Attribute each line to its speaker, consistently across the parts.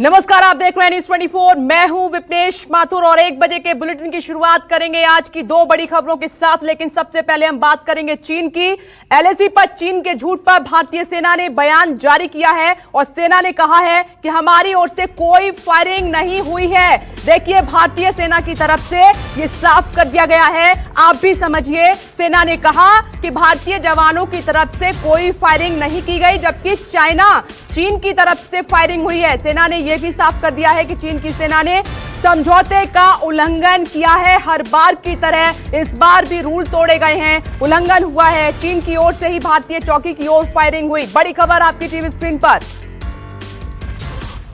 Speaker 1: नमस्कार, आप देख रहे हैं न्यूज़ 24। मैं हूं विपनेश माथुर और 1 बजे के बुलेटिन की शुरुआत करेंगे आज की 2 बड़ी खबरों के साथ। लेकिन सबसे पहले हम बात करेंगे चीन की। एलएसी पर चीन के झूठ पर भारतीय सेना ने बयान जारी किया है और सेना ने कहा है कि हमारी ओर से कोई फायरिंग नहीं हुई है। देखिए, भारतीय सेना की तरफ से यह साफ कर दिया गया है, आप भी समझिए। सेना ने कहा कि भारतीय जवानों की तरफ से कोई फायरिंग नहीं की गई, जबकि चीन की तरफ से फायरिंग हुई है। सेना ने यह भी साफ कर दिया है कि चीन की सेना ने समझौते का उल्लंघन किया है। हर बार की तरह इस बार भी रूल तोड़े गए हैं, उल्लंघन हुआ है। चीन की ओर से ही भारतीय चौकी की ओर फायरिंग हुई। बड़ी खबर आपकी टीवी स्क्रीन पर।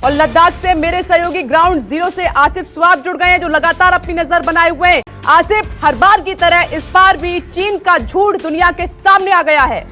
Speaker 1: और लद्दाख से मेरे सहयोगी ग्राउंड जीरो से आसिफ स्वाब जुड़ गए हैं, जो लगातार अपनी नजर बनाए हुए हैं। आसिफ, हर बार की तरह इस बार भी चीन का झूठ दुनिया के सामने आ गया है।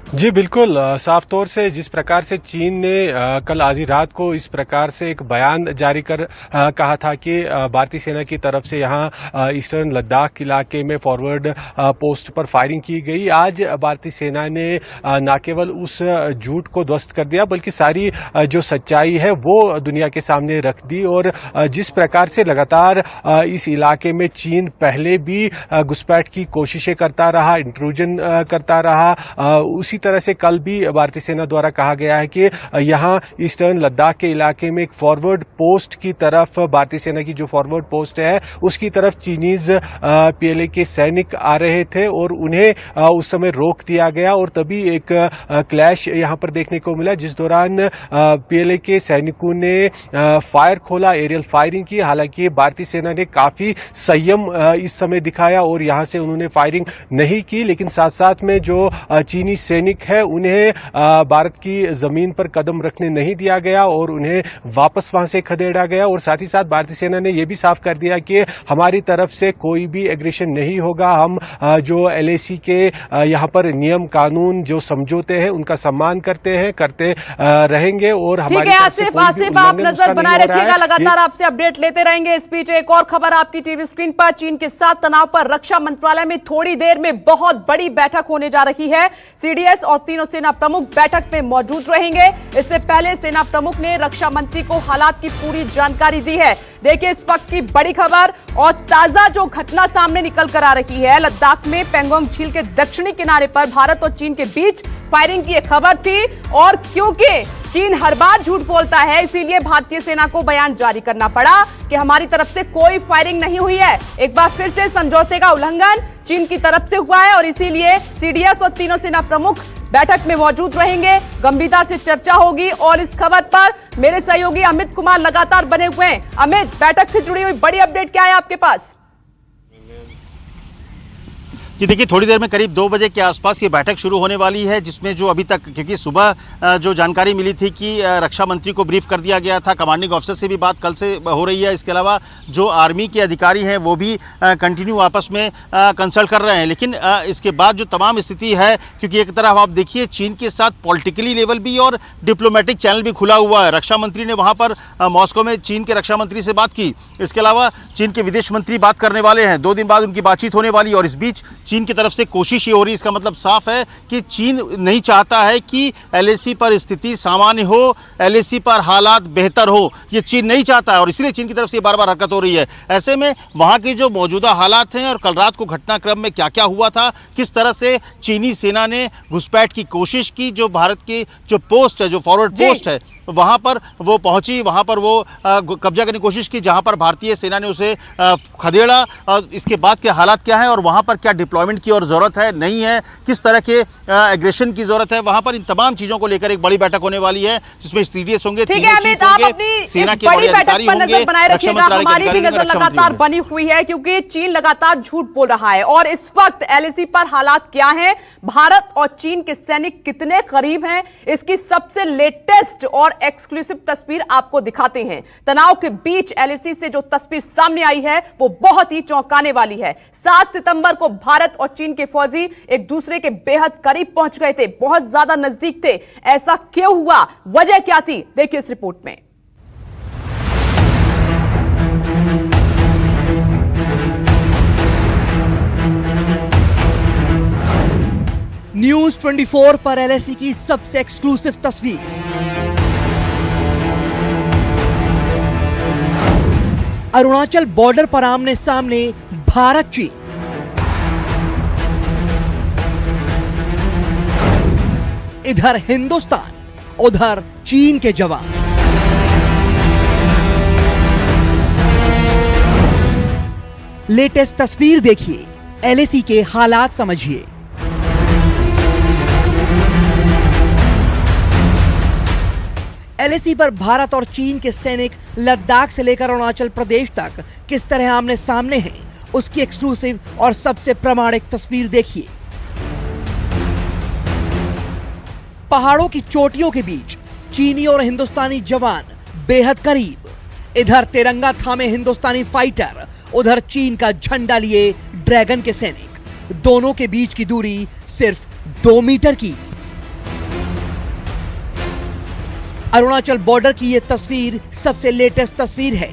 Speaker 2: जी बिल्कुल, साफ तौर से जिस प्रकार से चीन ने कल आधी रात को इस प्रकार से एक बयान जारी कर कहा था कि भारतीय सेना की तरफ से यहाँ ईस्टर्न लद्दाख इलाके में फॉरवर्ड पोस्ट पर फायरिंग की गई। आज भारतीय सेना ने न केवल उस झूठ को ध्वस्त कर दिया, बल्कि सारी जो सच्चाई है वो दुनिया के सामने रख दी। और जिस प्रकार से लगातार इस इलाके में चीन पहले भी घुसपैठ की कोशिशें करता रहा, इंट्रूजन करता रहा, उसी तरह से कल भी भारतीय सेना द्वारा कहा गया है कि यहां ईस्टर्न लद्दाख के इलाके में एक फॉरवर्ड पोस्ट की तरफ, भारतीय सेना की जो फॉरवर्ड पोस्ट है उसकी तरफ चीनीज पीएलए के सैनिक आ रहे थे और उन्हें उस समय रोक दिया गया। और तभी एक क्लैश यहां पर देखने को मिला, जिस दौरान पीएलए के सैनिकों ने फायर खोला, एरियल फायरिंग की। हालांकि भारतीय सेना ने काफी संयम इस समय दिखाया और यहां से उन्होंने फायरिंग नहीं की। लेकिन साथ साथ में जो चीनी सैनिक है उन्हें भारत की जमीन पर कदम रखने नहीं दिया गया और उन्हें वापस वहां से खदेड़ा गया। और साथ ही साथ भारतीय सेना ने यह भी साफ कर दिया कि हमारी तरफ से कोई भी एग्रेशन नहीं होगा। हम जो एलएसी के यहां पर नियम कानून जो समझौते हैं उनका सम्मान करते रहेंगे। और हमारी
Speaker 1: आसिफ, आप नजर बनाए रखिएगा, लगातार आपसे अपडेट लेते रहेंगे। इस बीच एक और खबर आपकी टीवी स्क्रीन पर। चीन के साथ तनाव पर रक्षा मंत्रालय में थोड़ी देर में बहुत बड़ी बैठक होने जा रही है। सीडीएस और तीनों सेना प्रमुख बैठक में मौजूद रहेंगे। इससे पहले सेना प्रमुख ने रक्षा मंत्री को हालात की पूरी जानकारी दी है। देखिए, इस वक्त की बड़ी खबर और ताजा जो घटना सामने निकल कर आ रही है। लद्दाख में पेंगोंग झील के दक्षिणी किनारे पर भारत और चीन के बीच फायरिंग की एक खबर थी और क्योंकि चीन हर बार झूठ बोलता है, इसीलिए भारतीय सेना को बयान जारी करना पड़ा कि हमारी तरफ से कोई फायरिंग नहीं हुई है। एक बार फिर से समझौते का उल्लंघन चीन की तरफ से हुआ है और इसीलिए सीडीएस और तीनों सेना प्रमुख बैठक में मौजूद रहेंगे। गंभीरता से चर्चा होगी और इस खबर पर मेरे सहयोगी अमित कुमार लगातार बने हुए हैं। अमित, बैठक से जुड़ी हुई बड़ी अपडेट क्या है आपके पास?
Speaker 3: कि देखिए, थोड़ी देर में करीब 2 बजे के आसपास ये बैठक शुरू होने वाली है, जिसमें जो अभी तक, क्योंकि सुबह जो जानकारी मिली थी कि रक्षा मंत्री को ब्रीफ कर दिया गया था, कमांडिंग ऑफिसर से भी बात कल से हो रही है। इसके अलावा जो आर्मी के अधिकारी हैं वो भी कंटिन्यू आपस में कंसल्ट कर रहे हैं। लेकिन इसके बाद जो तमाम स्थिति है, क्योंकि एक तरफ आप देखिए चीन के साथ पॉलिटिकली लेवल भी और डिप्लोमेटिक चैनल भी खुला हुआ है। रक्षा मंत्री ने वहाँ पर मॉस्को में चीन के रक्षा मंत्री से बात की। इसके अलावा चीन के विदेश मंत्री बात करने वाले हैं, 2 दिन बाद उनकी बातचीत होने वाली है। और इस बीच चीन की तरफ से कोशिश ये हो रही है, इसका मतलब साफ है कि चीन नहीं चाहता है कि एलएसी पर स्थिति सामान्य हो, एलएसी पर हालात बेहतर हो। ये चीन नहीं चाहता है और इसलिए चीन की तरफ से बार बार हरकत हो रही है। ऐसे में वहां की जो मौजूदा हालात हैं और कल रात को घटनाक्रम में क्या क्या हुआ था, किस तरह से चीनी सेना ने घुसपैठ की कोशिश की, जो भारत की जो पोस्ट है, जो फॉरवर्ड पोस्ट है, वहां पर वो पहुंची, वहां पर वो कब्जा करने की कोशिश की, जहां पर भारतीय सेना ने उसे खदेड़ा। और इसके बाद के हालात क्या है और वहां पर क्या डिप्लॉयमेंट की और जरूरत है, नहीं है, किस तरह के एग्रेशन की जरूरत है, वहां पर इन तमाम चीजों को लेकर एक बड़ी बैठक होने वाली है, जिसमें सीडीएस होंगे,
Speaker 1: ठीक है अमित, आप अपनी सेना के बड़ी बैठक पर नजर बनाए रखिएगा। हमारी भी नजर लगातार बनी हुई है, क्योंकि चीन लगातार झूठ बोल रहा है। और इस वक्त एलएसी पर हालात क्या हैं, भारत और चीन के सैनिक कितने करीब हैं, इसकी सबसे लेटेस्ट और एक्सक्लूसिव तस्वीर आपको दिखाते हैं। तनाव के बीच एलएसी से जो तस्वीर सामने आई है वो बहुत ही चौंकाने वाली है। 7 सितंबर को भारत और चीन के फौजी एक दूसरे के बेहद करीब पहुंच गए थे, बहुत ज्यादा नजदीक थे। ऐसा क्यों हुआ, वजह क्या थी, देखिए इस रिपोर्ट में।
Speaker 4: न्यूज 24 पर एलएसी की सबसे एक्सक्लूसिव तस्वीर। अरुणाचल बॉर्डर पर आमने सामने भारत चीन। इधर हिंदुस्तान, उधर चीन के जवान। लेटेस्ट तस्वीर देखिए, एलएसी के हालात समझिए। एलएसी पर भारत और चीन के सैनिक लद्दाख से लेकर अरुणाचल प्रदेश तक किस तरह आमने सामने हैं, उसकी एक्सक्लूसिव और सबसे प्रामाणिक तस्वीर देखिए। पहाड़ों की चोटियों के बीच चीनी और हिंदुस्तानी जवान बेहद करीब। इधर तिरंगा थामे हिंदुस्तानी फाइटर, उधर चीन का झंडा लिए ड्रैगन के सैनिक। दोनों के बीच की दूरी सिर्फ 2 मीटर की। अरुणाचल बॉर्डर की यह तस्वीर सबसे लेटेस्ट तस्वीर है,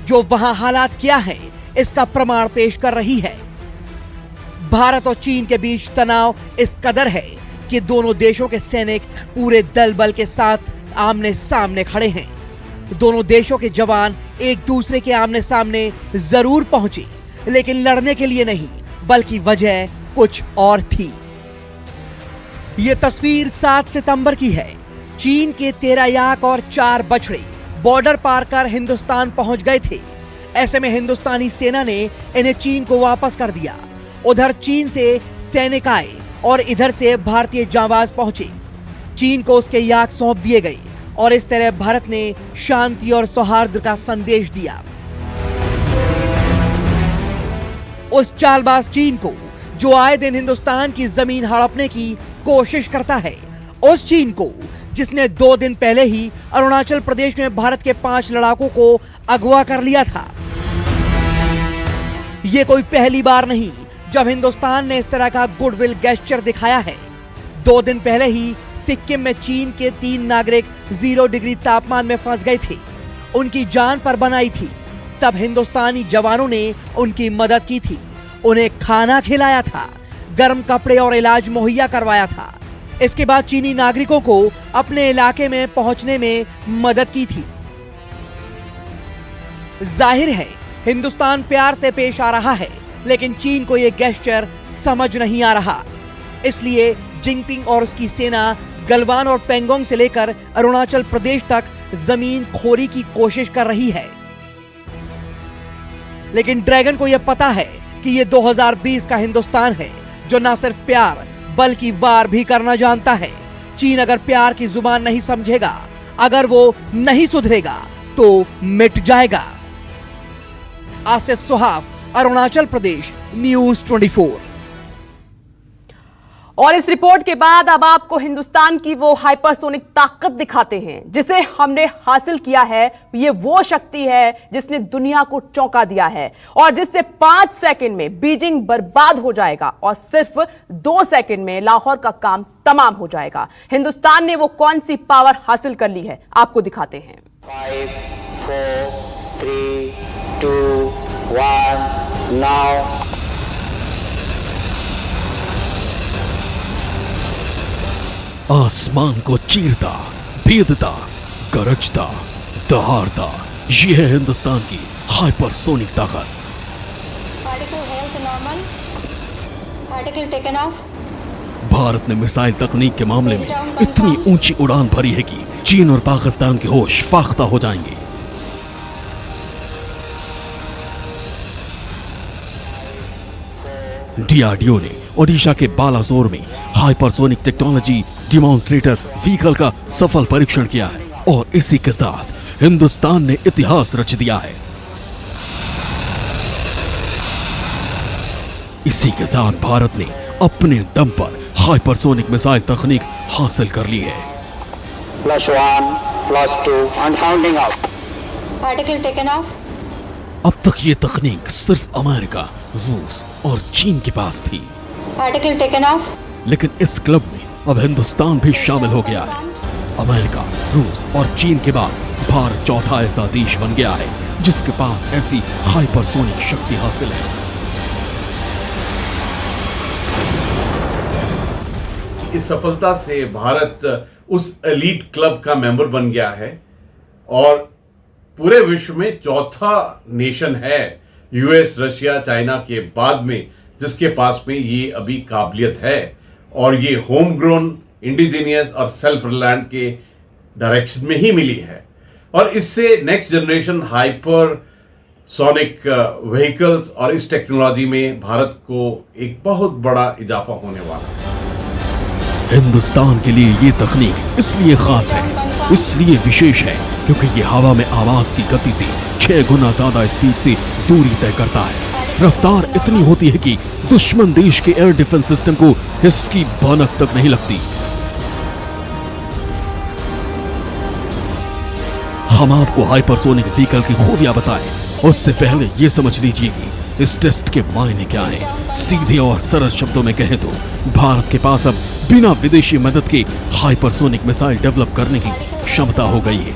Speaker 4: जो वहां हालात क्या है इसका प्रमाण पेश कर रही है। भारत और चीन के बीच तनाव इस कदर है कि दोनों देशों के सैनिक पूरे दल बल के साथ आमने सामने खड़े हैं। दोनों देशों के जवान एक दूसरे के आमने सामने जरूर पहुंचे, लेकिन लड़ने के लिए नहीं, बल्कि वजह कुछ और थी। यह तस्वीर 7 सितंबर की है। चीन के 13 याक और 4 बछड़े बॉर्डर पार कर हिंदुस्तान पहुंच गए थे। ऐसे में हिंदुस्तानी सेना ने इन्हें चीन को वापस कर दिया। उधर चीन से सैनिक आए और इधर से भारतीय जांबाज पहुंचे। चीन को उसके याक सौंप दिए गए और इस तरह भारत ने शांति और सौहार्द का संदेश दिया। उस चालबाज चीन को, जो आए दिन हिंदुस्तान की जमीन हड़पने की कोशिश करता है, उस चीन को जिसने 2 दिन पहले ही अरुणाचल प्रदेश में भारत के 5 लड़ाकों को अगवा कर लिया था। यह कोई पहली बार नहीं जब हिंदुस्तान ने इस तरह का गुडविल गेस्चर दिखाया है। 2 दिन पहले ही सिक्किम में चीन के 3 नागरिक 0 डिग्री तापमान में फंस गए थे। उनकी जान पर बनाई थी। तब हिंदुस्तानी जवानों ने उनकी मदद की थी, उन्हें खाना खिलाया था, गर्म कपड़े और इलाज मुहैया करवाया था। इसके बाद चीनी नागरिकों को अपने इलाके में पहुंचने में मदद की थी। जाहिर है हिंदुस्तान प्यार से पेश आ रहा है, लेकिन चीन को यह गेस्चर समझ नहीं आ रहा। इसलिए जिनपिंग और उसकी सेना गलवान और पेंगोंग से लेकर अरुणाचल प्रदेश तक जमीन खोरी की कोशिश कर रही है। लेकिन ड्रैगन को यह पता है कि यह 2020 का हिंदुस्तान है, जो न सिर्फ प्यार बल्कि वार भी करना जानता है। चीन अगर प्यार की जुबान नहीं समझेगा, अगर वो नहीं सुधरेगा, तो मिट जाएगा। आसिफ सुहाफ, अरुणाचल प्रदेश, न्यूज 24।
Speaker 1: और इस रिपोर्ट के बाद अब आपको हिंदुस्तान की वो हाइपरसोनिक ताकत दिखाते हैं जिसे हमने हासिल किया है। ये वो शक्ति है जिसने दुनिया को चौंका दिया है और जिससे 5 सेकंड में बीजिंग बर्बाद हो जाएगा और सिर्फ 2 सेकंड में लाहौर का काम तमाम हो जाएगा। हिंदुस्तान ने वो कौन सी पावर हासिल कर ली है, आपको दिखाते हैं।
Speaker 5: 5, 4, 3, 2, 1, now।
Speaker 6: आसमान को चीरता, भेदता, गरजता, दहाड़ता, ये है हिंदुस्तान की हाइपरसोनिक ताकत।
Speaker 7: Particle health normal. Particle taken off.
Speaker 6: Bharat ने मिसाइल तकनीक के मामले में इतनी ऊंची उड़ान भरी है कि चीन और पाकिस्तान के होश फाख्ता हो जाएंगे। डीआरडीओ ने ओडिशा के बालासोर में हाइपरसोनिक टेक्नोलॉजी डिमॉन्स्ट्रेटर व्हीकल का सफल परीक्षण किया है और इसी के साथ हिंदुस्तान ने इतिहास रच दिया है। इसी के साथ भारत ने अपने दम पर हाइपरसोनिक मिसाइल तकनीक हासिल कर ली है।
Speaker 5: +1, +2 and counting out.
Speaker 7: Particle taken off.
Speaker 6: अब तक ये तकनीक सिर्फ अमेरिका, रूस और चीन के पास थी,
Speaker 7: Particle taken off.
Speaker 6: लेकिन इस क्लब में अब हिंदुस्तान भी शामिल हो गया है। अमेरिका, रूस और चीन के बाद भारत चौथा ऐसा देश बन गया है जिसके पास ऐसी हाइपरसोनिक शक्ति हासिल है।
Speaker 8: की सफलता से भारत उस एलीट क्लब का मेंबर बन गया है और पूरे विश्व में चौथा नेशन है यूएस, रशिया, चाइना के बाद में जिसके पास में ये अभी काबिलियत है और ये होम ग्रोन, इंडिजीनियस और सेल्फ रिलायंट के डायरेक्शन में ही मिली है और इससे next generation hyper sonic vehicles और इस टेक्नोलॉजी में भारत को एक बहुत बड़ा इजाफा होने वाला है।
Speaker 6: हिंदुस्तान के लिए ये तकनीक इसलिए खास है, इसलिए विशेष है क्योंकि ये हवा में आवाज की गति से 6 गुना ज्यादा स्पीड से दूरी तय करता है। रफ्तार इतनी होती है कि दुश्मन देश के एयर डिफेंस सिस्टम को इसकी भनक तक नहीं लगती। हम आपको हाइपरसोनिक व्हीकल की खूबियां बताएं, उससे पहले ये समझ लीजिए कि इस टेस्ट के मायने क्या है। सीधे और सरल शब्दों में कहें तो भारत के पास अब बिना विदेशी मदद के हाइपरसोनिक मिसाइल डेवलप करने की क्षमता हो गई है।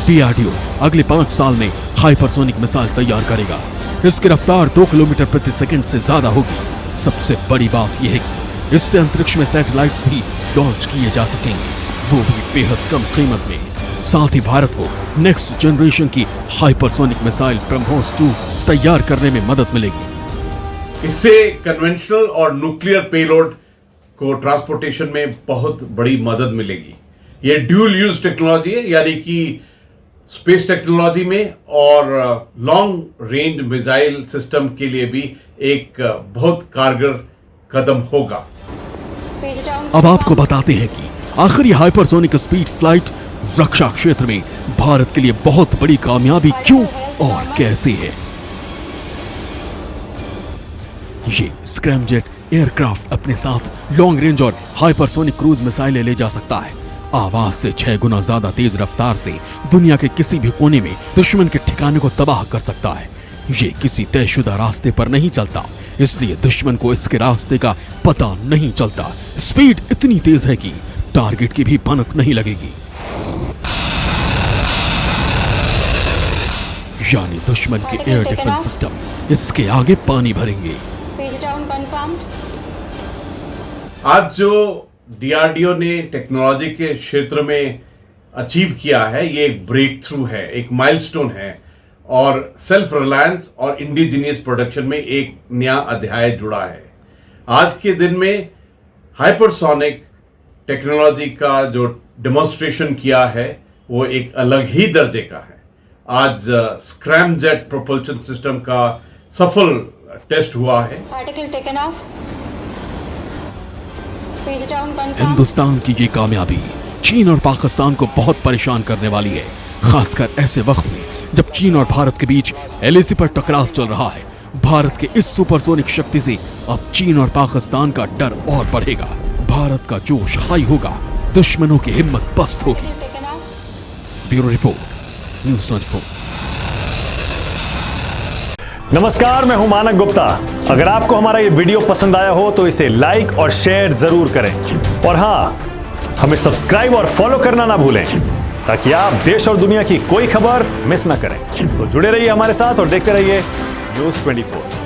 Speaker 6: डीआरडीओ अगले 5 साल में हाइपरसोनिक मिसाइल तैयार करेगा। इसकी रफ्तार 2 किलोमीटर प्रति सेकंड से ज्यादा होगी। सबसे बड़ी बात यह है कि इससे अंतरिक्ष में सैटेलाइट्स भी लॉन्च किए जा सकेंगे, वो भी बेहद कम कीमत में। साथ ही भारत को नेक्स्ट जनरेशन की हाइपरसोनिक मिसाइल ब्रह्मोस 2 तैयार करने में मदद मिलेगी।
Speaker 8: इससे कन्वेंशनल और न्यूक्लियर पेलोड को ट्रांसपोर्टेशन में बहुत बड़ी मदद मिलेगी। ये ड्यूल यूज टेक्नोलॉजी है, यानी कि स्पेस टेक्नोलॉजी में और लॉन्ग रेंज मिसाइल सिस्टम के लिए भी एक बहुत कारगर कदम होगा।
Speaker 6: अब आपको बताते हैं कि आखिर ये हाइपरसोनिक स्पीड फ्लाइट रक्षा क्षेत्र में भारत के लिए बहुत बड़ी कामयाबी क्यों और कैसे है। ये स्क्रैमजेट एयरक्राफ्ट अपने साथ लॉन्ग रेंज और हाइपरसोनिक क्रूज मिसाइलें ले जा सकता है। आवाज से 6 गुना ज्यादा तेज रफ्तार से दुनिया के किसी भी कोने में दुश्मन के ठिकाने को तबाह कर सकता है। ये किसी तयशुदा रास्ते पर नहीं चलता, इसलिए दुश्मन को इसके रास्ते का पता नहीं चलता। स्पीड इतनी तेज है कि टारगेट की भी भनक नहीं लगेगी, यानी दुश्मन के एयर डिफेंस सिस्टम इसके आगे पानी भरेंगे।
Speaker 8: आज जो डीआरडीओ ने टेक्नोलॉजी के क्षेत्र में अचीव किया है, ये एक ब्रेक थ्रू है, एक माइलस्टोन है और सेल्फ रिलायंस और इंडिजीनियस प्रोडक्शन में एक नया अध्याय जुड़ा है। आज के दिन में हाइपरसोनिक टेक्नोलॉजी का जो डेमोन्स्ट्रेशन किया है वो एक अलग ही दर्जे का है। आज स्क्रैमजेट प्रोपल्शन सिस्टम का सफल टेस्ट हुआ है।
Speaker 6: हिंदुस्तान की ये कामयाबी चीन और पाकिस्तान को बहुत परेशान करने वाली है, खासकर ऐसे वक्त में जब चीन और भारत के बीच एलएसी पर टकराव चल रहा है। भारत के इस सुपरसोनिक शक्ति से अब चीन और पाकिस्तान का डर और बढ़ेगा। भारत का जोश हाई होगा, दुश्मनों की हिम्मत पस्त होगी। Bureau report, news 24।
Speaker 9: नमस्कार, मैं हूं मानक गुप्ता। अगर आपको हमारा ये वीडियो पसंद आया हो तो इसे लाइक और शेयर जरूर करें और हाँ, हमें सब्सक्राइब और फॉलो करना ना भूलें ताकि आप देश और दुनिया की कोई खबर मिस ना करें। तो जुड़े रहिए हमारे साथ और देखते रहिए न्यूज़ 24।